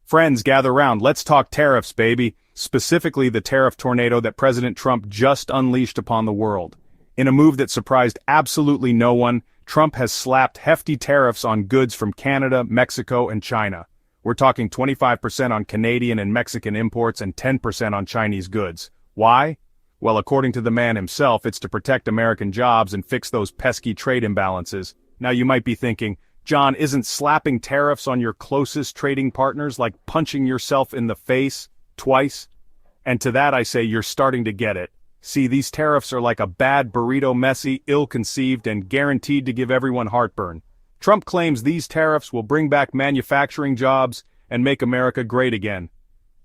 Friends, gather round, let's talk tariffs, baby. Specifically the tariff tornado that President Trump just unleashed upon the world. In a move that surprised absolutely no one, Trump has slapped hefty tariffs on goods from Canada, Mexico, and China. We're talking 25% on Canadian and Mexican imports and 10% on Chinese goods. Why? Well, according to the man himself, it's to protect American jobs and fix those pesky trade imbalances. Now you might be thinking, John, isn't slapping tariffs on your closest trading partners like punching yourself in the face twice? And to that I say you're starting to get it. See, these tariffs are like a bad burrito, messy, ill-conceived, and guaranteed to give everyone heartburn. Trump claims these tariffs will bring back manufacturing jobs and make America great again.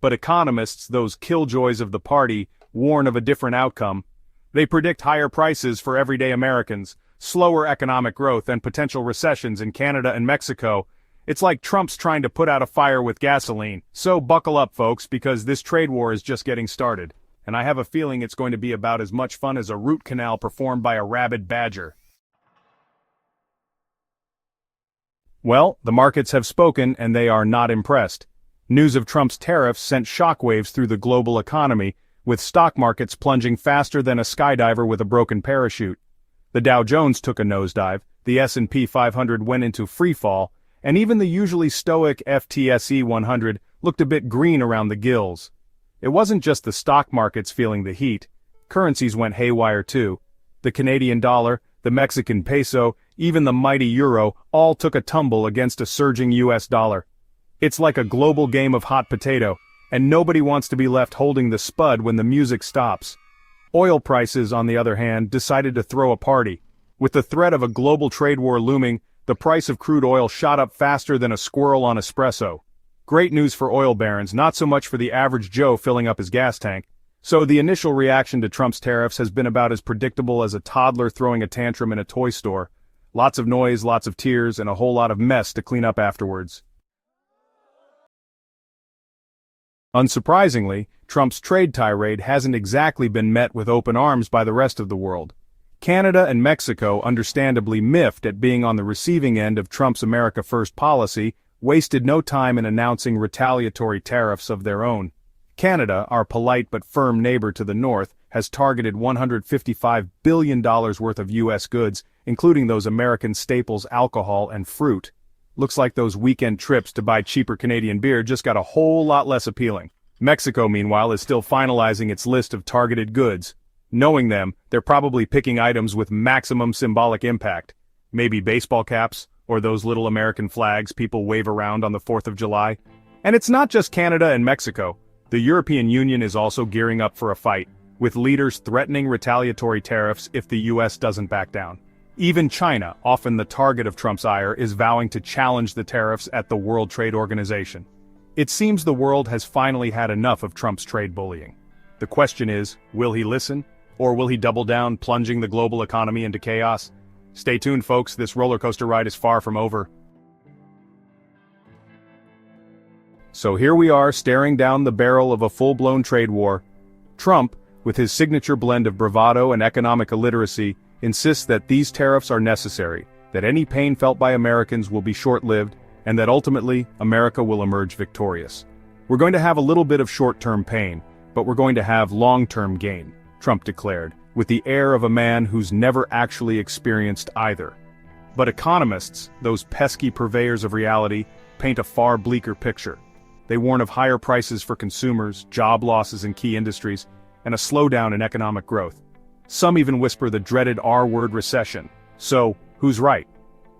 But economists, those killjoys of the party, warn of a different outcome. They predict higher prices for everyday Americans, slower economic growth, and potential recessions in Canada and Mexico. It's like Trump's trying to put out a fire with gasoline. So buckle up, folks, because this trade war is just getting started. And I have a feeling it's going to be about as much fun as a root canal performed by a rabid badger. Well, the markets have spoken and they are not impressed. News of Trump's tariffs sent shockwaves through the global economy, with stock markets plunging faster than a skydiver with a broken parachute. The Dow Jones took a nosedive, the S&P 500 went into free fall, and even the usually stoic FTSE 100 looked a bit green around the gills. It wasn't just the stock markets feeling the heat. Currencies went haywire too. The Canadian dollar, the Mexican peso, even the mighty euro all took a tumble against a surging US dollar. It's like a global game of hot potato, and nobody wants to be left holding the spud when the music stops. Oil prices, on the other hand, decided to throw a party. With the threat of a global trade war looming, the price of crude oil shot up faster than a squirrel on espresso. Great news for oil barons, not so much for the average Joe filling up his gas tank. So the initial reaction to Trump's tariffs has been about as predictable as a toddler throwing a tantrum in a toy store. Lots of noise, lots of tears, and a whole lot of mess to clean up afterwards. Unsurprisingly, Trump's trade tirade hasn't exactly been met with open arms by the rest of the world. Canada and Mexico, understandably miffed at being on the receiving end of Trump's America First policy, wasted no time in announcing retaliatory tariffs of their own. Canada, our polite but firm neighbor to the north, has targeted $155 billion worth of U.S. goods, including those American staples alcohol and fruit. Looks like those weekend trips to buy cheaper Canadian beer just got a whole lot less appealing. Mexico, meanwhile, is still finalizing its list of targeted goods. Knowing them, they're probably picking items with maximum symbolic impact. Maybe baseball caps, or those little American flags people wave around on the 4th of July. And it's not just Canada and Mexico. The European Union is also gearing up for a fight, with leaders threatening retaliatory tariffs if the US doesn't back down. Even China, often the target of Trump's ire, is vowing to challenge the tariffs at the World Trade Organization. It seems the world has finally had enough of Trump's trade bullying. The question is, will he listen? Or will he double down, plunging the global economy into chaos? Stay tuned, folks, this roller coaster ride is far from over. So here we are, staring down the barrel of a full-blown trade war. Trump, with his signature blend of bravado and economic illiteracy, insists that these tariffs are necessary, that any pain felt by Americans will be short-lived, and that ultimately, America will emerge victorious. We're going to have a little bit of short-term pain, but we're going to have long-term gain, Trump declared, with the air of a man who's never actually experienced either. But economists, those pesky purveyors of reality, paint a far bleaker picture. They warn of higher prices for consumers, job losses in key industries, and a slowdown in economic growth. Some even whisper the dreaded R-word recession. So, who's right?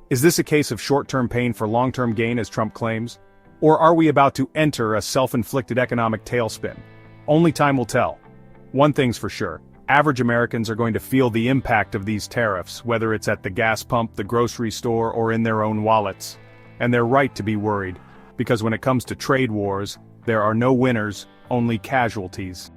Is this a case of short-term pain for long-term gain, as Trump claims? Or are we about to enter a self-inflicted economic tailspin? Only time will tell. One thing's for sure, average Americans are going to feel the impact of these tariffs, whether it's at the gas pump, the grocery store, or in their own wallets. And they're right to be worried, because when it comes to trade wars, there are no winners, only casualties.